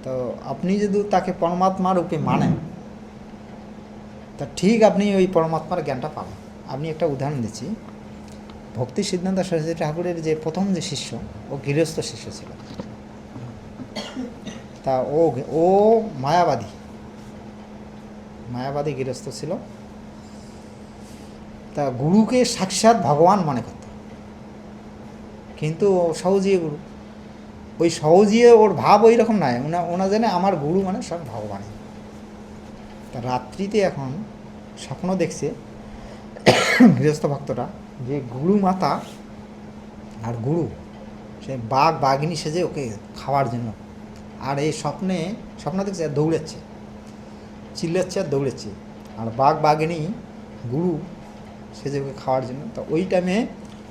তো আপনি যদি তাকে পরমাত্মা রূপে মানেন তা ঠিক আপনি ওই পরমাত্মার জ্ঞানটা পাবেন। আপনি একটা উদাহরণ দিচ্ছি, ভক্তি সিদ্ধান্ত সরস্বতী ঠাকুরের যে প্রথম যে শিষ্য, ও গৃহস্থ শিষ্য ছিল। তা ও মায়াবাদী গৃহস্থ ছিল। তা গুরুকে সাক্ষাৎ ভগবান মনে করত, কিন্তু সহজিয়ে গুরু, ওই সহজিয়ে ওর ভাব ওই রকম নয়। ওনা জানে আমার গুরু মানে সব ভগবানই। তা রাত্রিতে এখন স্বপ্ন দেখছে গৃহস্থ ভক্তটা যে গুরু মাতা আর গুরু সে বাঘিনী সেজে ওকে খাওয়ার জন্য, আর এই স্বপ্ন দেখছে আর দৌড়াচ্ছে, চিল্লাচ্ছে আর দৌড়াচ্ছে, আর বাঘিনী গুরু সেজে ওকে খাওয়ার জন্য। তো ওই টাইমে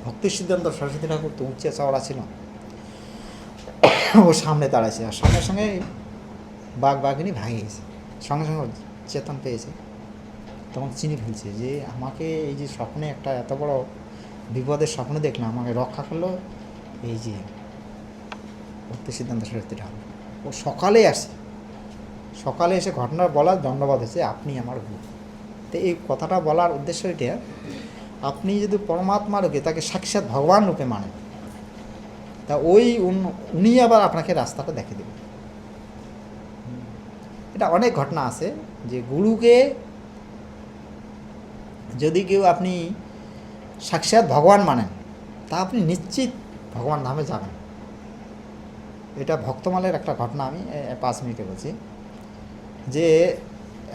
ভক্তি সিদ্ধান্ত সরস্বতী ঠাকুর তো উচ্চে চওড়া ছিল, ও সামনে দাঁড়াইছে, আর সঙ্গে সঙ্গে বাঘিনী ভাঙে গেছে, সঙ্গে সঙ্গে চেতন পেয়েছে। তখন চিনি ফেলছে যে আমাকে এই যে স্বপ্নে একটা এত বড় বিপদের স্বপ্ন দেখলাম, আমাকে রক্ষা করলো এই যে ভক্তি সিদ্ধান্ত সরস্বতী ঠাকুর। ও সকালে এসে ঘটনা বলার দণ্ডবাদ হয়েছে, আপনি আমার গুরু। তো এই কথাটা বলার উদ্দেশ্য এটা, আপনি যদি পরমাত্মা রূপে তাকে সাক্ষাৎ ভগবান রূপে মানেন, তা উনি আবার আপনাকে রাস্তাটা দেখে দেবেন। এটা অনেক ঘটনা আছে যে গুরুকে যদি কেউ আপনি সাক্ষাৎ ভগবান মানেন, তা আপনি নিশ্চিত ভগবান ধামে যাবেন। এটা ভক্তমালের একটা ঘটনা, আমি 5 মিনিটে বলছি। যে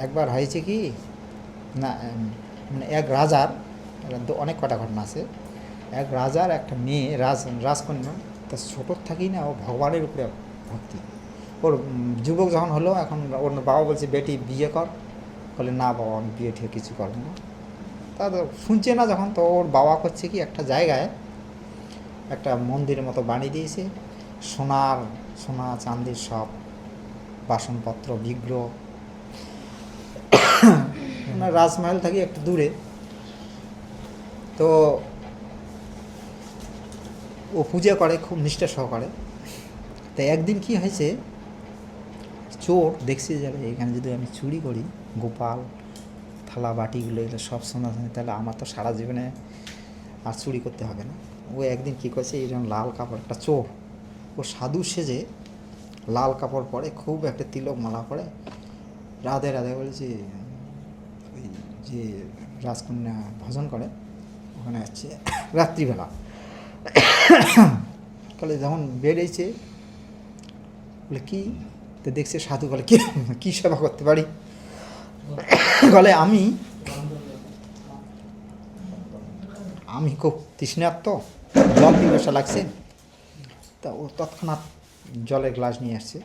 একবার হয়েছে কি না, মানে এক রাজার, অনেক কটা ঘটনা আছে। এক রাজার একটা মেয়ে রাজকন্যা, তা ছোটোর থাকেই না ও ভগবানের উপরে ভক্তি। ওর যুবক যখন হলো, এখন ওর বাবা বলছে বেটি বিয়ে কর, বলে না বাবা আমি বিয়ে ঠিক কিছু করবো না। তা তো শুনছে না যখন, তো ওর বাবা করছে কি একটা জায়গায় একটা মন্দিরের মতো বানিয়ে দিয়েছে, সোনা চাঁদির সব বাসনপত্র বিগ্রহ। রাজমহল থেকে একটু দূরে। তো ও পূজা করে খুব নিষ্ঠা সহকারে। তো একদিন কি হয়েছে, চোর দেখছে যে এখানে যদি আমি চুরি করি গোপাল থালা বাটিগুলো এগুলো সব সোনা, তাহলে আমার তো সারা জীবনে আর চুরি করতে হবে না। ও একদিন কী করছে, এই যেমন লাল কাপড়, একটা চোর ও সাধু সেজে লাল কাপড় পরে, খুব একটা তিলক মালা পরে, রাধে রাধে বলেছে, ওই যে রাজকন্যা ভজন করে ওখানে আসছে রাত্রিবেলা। বলে যখন বেরিয়েছে, বলে কি, তো দেখছে সাধু, বলে কী সেবা করতে পারি? বলে আমি খুব তৃষ্ণার্ত, জল পিপাসা লাগছে। তা ও তৎক্ষণাৎ জলের গ্লাস নিয়ে আসছে।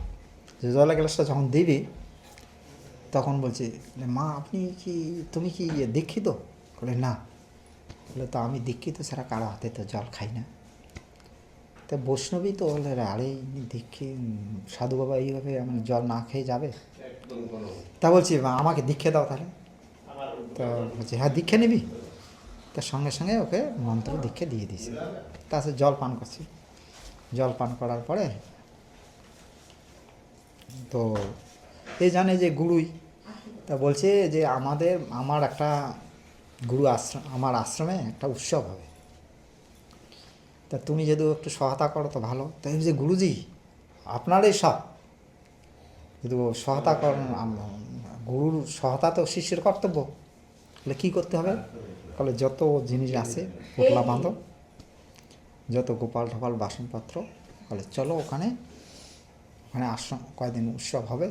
যে জলের গ্লাসটা যখন দিবি, তখন বলছে মা তুমি কি দীক্ষিত? বলে না। বলে তো আমি দীক্ষিত ছাড়া কারো হাতে তো জল খাই না। তা বৈষ্ণবী তো বলে আরে সাধু বাবা এইভাবে মানে জল না খেয়ে যাবে? তা বলছি আমাকে দীক্ষা দাও তাহলে। তো বলছি হ্যাঁ দীক্ষা নিবি? তার সঙ্গে সঙ্গে ওকে মন্ত্র দীক্ষা দিয়ে দিয়েছে। তাছাড়া জল পান করছি। জল পান করার পরে তো এই জানে যে গুরুই, তা বলছে যে আমার একটা গুরু আশ্রম, আমার আশ্রমে একটা উৎসব হবে, তা তুমি যদি একটু সহায়তা করো তো ভালো। তাই যে গুরুজি আপনারই সব, যদি ও সহায়তা করেন, গুরুর সহায়তা তো শিষ্যের কর্তব্য। তাহলে কী করতে হবে? তাহলে যত জিনিস আছে পোটলা বাঁধো, যত গোপাল টোপাল বাসনপত্র, তাহলে চলো ওখানে আশ্রম কয়দিন উৎসব হবে,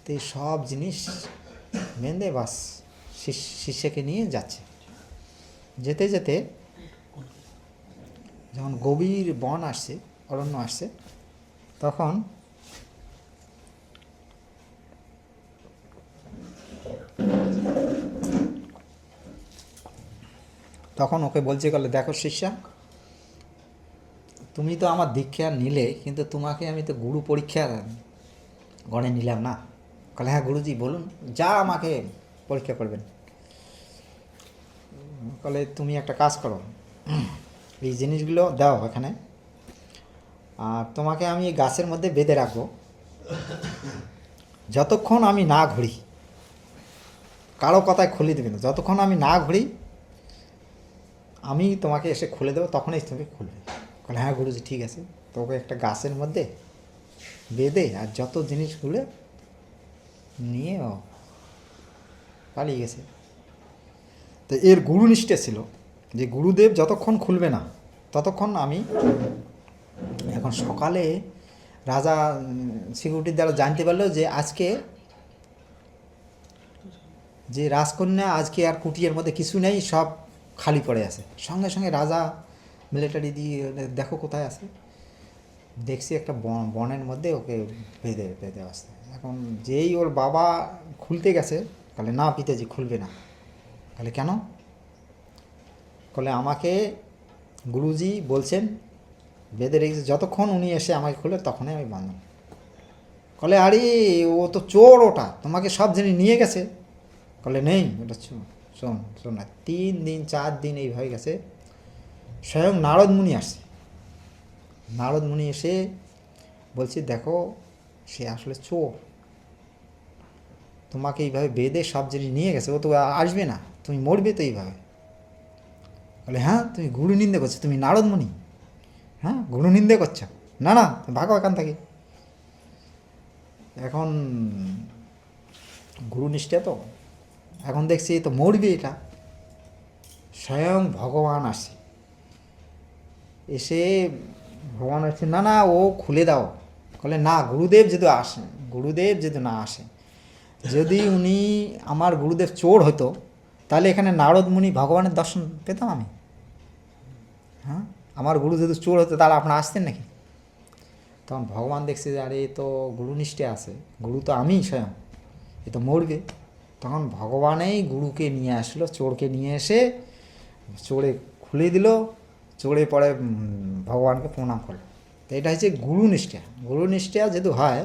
তো এই সব জিনিস বেঁধে বাস শিষ্যকে নিয়ে যাচ্ছে। যেতে যেতে যখন গভীর বন আসছে, অরণ্য আসছে, তখন ওকে বলছে, বলে দেখো শিষ্যা, তুমি তো আমার দীক্ষা নিলে, কিন্তু তোমাকে আমি তো গুরু পরীক্ষা গণে নিলাম না। বলে হ্যাঁ গুরুজি বলুন, যা আমাকে পরীক্ষা করবেন। বলে তুমি একটা কাজ করো, এই জিনিসগুলো দাও এখানে, আর তোমাকে আমি এই গাছের মধ্যে বেঁধে রাখবো, যতক্ষণ আমি না ঘুরি, কারো কথায় খুলে দেবে না, যতক্ষণ আমি না ঘুরি আমি তোমাকে এসে খুলে দেবো, তখনই তুমি খুলবে। বলে হ্যাঁ গুরুজি ঠিক আছে। তো ওকে একটা গাছের মধ্যে বেঁধে আর যত জিনিসগুলো নিয়ে ও পালিয়ে গেছে। তো এর গুরু নিষ্ঠে ছিল যে গুরুদেব যতক্ষণ খুলবে না ততক্ষণ আমি। এখন সকালে রাজা সিকিউরিটির দ্বারা জানতে পারলো যে আজকে যে রাজকন্যা আজকে আর কুটিরের মধ্যে কিছু নেই, সব খালি পড়ে আছে। সঙ্গে সঙ্গে রাজা মিলিটারি দিয়ে দেখো কোথায় আছে, দেখছি একটা বনের মধ্যে ওকে বেঁধে বেঁধে আসছে। এখন যেই ওর বাবা খুলতে গেছে, বলে না পিতাজি খুলবে না। বলে কেন? বলে আমাকে গুরুজি বলছেন বেঁধে রেখেছে, যতক্ষণ উনি এসে আমাকে খুলে তখনই আমি বাঁধব। বলে আরে ও তো চোর, ওটা তোমাকে সব জিনিস নিয়ে গেছে। বলে নেই, ওটা শোন না, 3 দিন 4 দিন এই হয়ে গেছে, স্বয়ং নারদ মুনি আসছে। নারদ মুনি এসে বলছে দেখো সে আসলে চোর, তোমাকে এইভাবে বেঁধে সব জিনিস নিয়ে গেছে, ও তো আসবে না, তুমি মরবে তো এইভাবে। বলে হ্যাঁ তুমি গুরু নিন্দে করছো, তুমি নারদ মুনি, হ্যাঁ গুরু নিন্দে করছো, না না ভাগো এখান থেকে। এখন গুরু নিষ্ঠা তো, এখন দেখছি তো মরবে এটা। স্বয়ং ভগবান আসে, এসে ভগবান আসছে, না না ও খুলে দাও। বলে না গুরুদেব যদি আসেন, গুরুদেব যদি না আসে, যদি উনি আমার গুরুদেব চোর হতো তাহলে এখানে নারদ মুনি ভগবানের দর্শন পেতাম আমি। হ্যাঁ আমার গুরু যদি চোর হতো তাহলে আপনারা আসতেন নাকি? তখন ভগবান দেখছে যে আরে এ তো গুরুনিষ্ঠে আছে, গুরু তো আমি স্বয়ং, এ তো মরবে। তখন ভগবানেই গুরুকে নিয়ে আসলো, চোরকে নিয়ে এসে চোরে খুলে দিল, চোরে পরে ভগবানকে প্রণাম করলো। তো এটা হচ্ছে গুরুনিষ্ঠা। গুরুনিষ্ঠা যদি হয়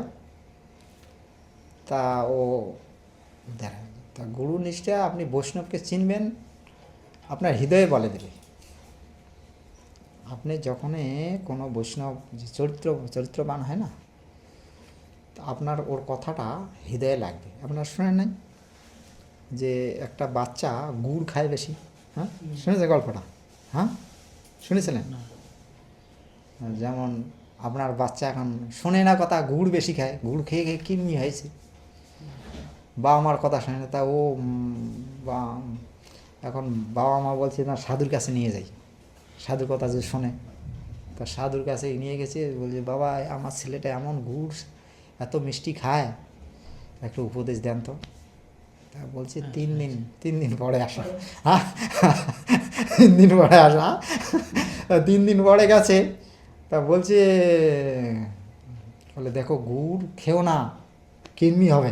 তা ও দেখা, তা গুরুনিষ্ঠা আপনি বৈষ্ণবকে চিনবেন, আপনার হৃদয়ে বলে দেবে। আপনি যখনই কোনো বৈষ্ণব যে চরিত্রবান হয় না, তো আপনার ওর কথাটা হৃদয়ে লাগবে। আপনার শুনেন নাই যে একটা বাচ্চা গুড় খায় বেশি? হ্যাঁ শুনেছে গল্পটা? হ্যাঁ শুনেছিলেন? যেমন আপনার বাচ্চা এখন শোনে না কথা, গুড় বেশি খায়, গুড় খেয়ে খেয়ে কিডনি হয়েছে, বাবা মার কথা শোনে না, তা ও বা এখন বাবা মা বলছে না সাধুর কাছে নিয়ে যাই, সাধুর কথা যে শোনে, তা সাধুর কাছে নিয়ে গেছে, বলছে বাবা আমার ছেলেটা এমন গুড় এত মিষ্টি খায়, একটু উপদেশ দেন তো। তা বলছে 3 দিন পরে আসা। 3 দিন পরে আসা। 3 দিন পরে গেছে, তা বলছে বলে দেখো গুড় খেও না, কিডনি হবে।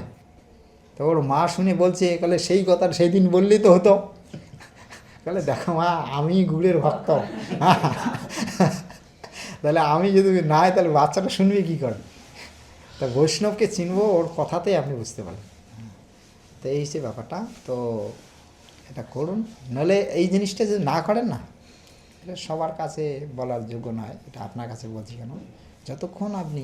তো ওর মা শুনে বলছে, বলে সেই কথা সেই দিন বললেই তো হতো। বলে দেখো মা আমি গুড়ের ভক্ত, তাহলে আমি যদি নাই তাহলে বাচ্চাটা শুনবে কী করে? তা বৈষ্ণবকে চিনবো ওর কথাতেই আপনি বুঝতে পারেন। তো এই হচ্ছে ব্যাপারটা। তো এটা করুন, নাহলে এই জিনিসটা যদি না করেন না, এটা সবার কাছে বলার যোগ্য নয়, এটা আপনার কাছে বলছি কেন, যতক্ষণ আপনি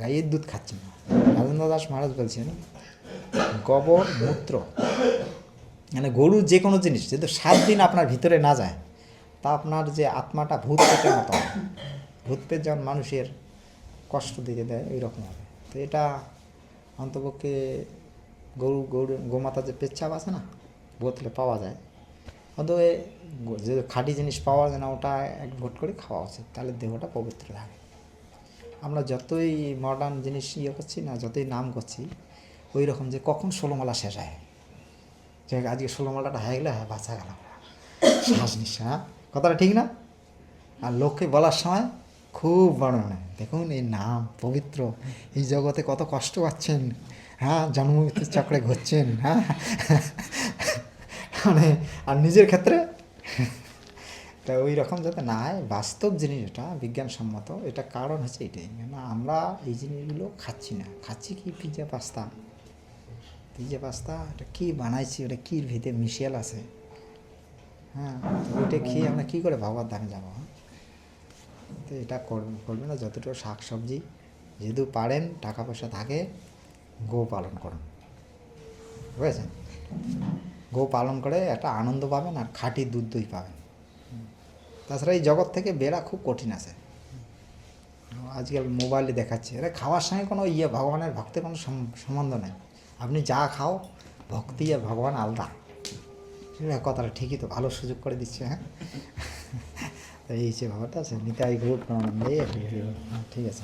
গাইয়ের দুধ খাচ্ছেন না। রাজেন্দ্র দাস মহারাজ বলছেন গোবর মূত্র মানে গরুর যে কোনো জিনিস যদি 7 দিন আপনার ভিতরে না যায়, তা আপনার যে আত্মাটা ভূত পেটের মতো, ভূত পেট যেমন মানুষের কষ্ট দিতে দেয় ওই রকম হবে। তো এটা অন্তপক্ষে গোমাতার যে পেচ্ছাপ আছে না, বোতলে পাওয়া যায়, অন্তত যে খাঁটি জিনিস পাওয়া যায় না ওটা এক ঘট করে খাওয়া উচিত, তাহলে দেহটা পবিত্র থাকে। আমরা যতই মডার্ন জিনিস করছি না, যতই নাম করছি, ওই রকম যে কখন 16 মালা শেষ হয়, যে আজকে 16 মালাটা হয়ে গেলে হ্যাঁ বাঁচা গেল, শ্বাস নিঃশ্বাস, হ্যাঁ কথাটা ঠিক না? আর লোককে বলার সময় খুব বড় মনে, দেখুন এই নাম পবিত্র, এই জগতে কত কষ্ট পাচ্ছেন, হ্যাঁ জন্ম মৃত্যুর চক্রে ঘুরছেন, হ্যাঁ মানে আর নিজের ক্ষেত্রে তা ওই রকম যাতে না হয়, বাস্তব জিনিস এটা বিজ্ঞানসম্মত, এটা কারণ হচ্ছে এটাই, কেন আমরা এই জিনিসগুলো খাচ্ছি না, খাচ্ছি কি পিৎজা পাস্তা, এটা কী বানাইছি, ওটা কী ভিতরে মিশিয়াল আছে, হ্যাঁ ওইটা খেয়ে আমরা কী করে ভগবত ধামে যাবো? তো এটা করবে না, যতটুকু শাক সবজি যেহেতু পারেন, টাকা পয়সা থাকে, গো পালন করুন, বুঝেছেন? গো পালন করে একটা আনন্দ পাবেন আর খাঁটি দুধ দই পাবেন। তাছাড়া এই জগৎ থেকে বেরা খুব কঠিন আছে, আজকাল মোবাইলে দেখাচ্ছে, এরা খাওয়ার সঙ্গে কোনো ভগবানের ভক্তের কোনো সম্বন্ধ নেই, আপনি যা খাও ভক্তি আর ভগবান আলাদা, কথাটা ঠিকই তো, ভালো সুযোগ করে দিচ্ছে, হ্যাঁ এই যে ব্যাপারটা আছে, নিতাই গৌর প্রণানন্দে, ঠিক আছে।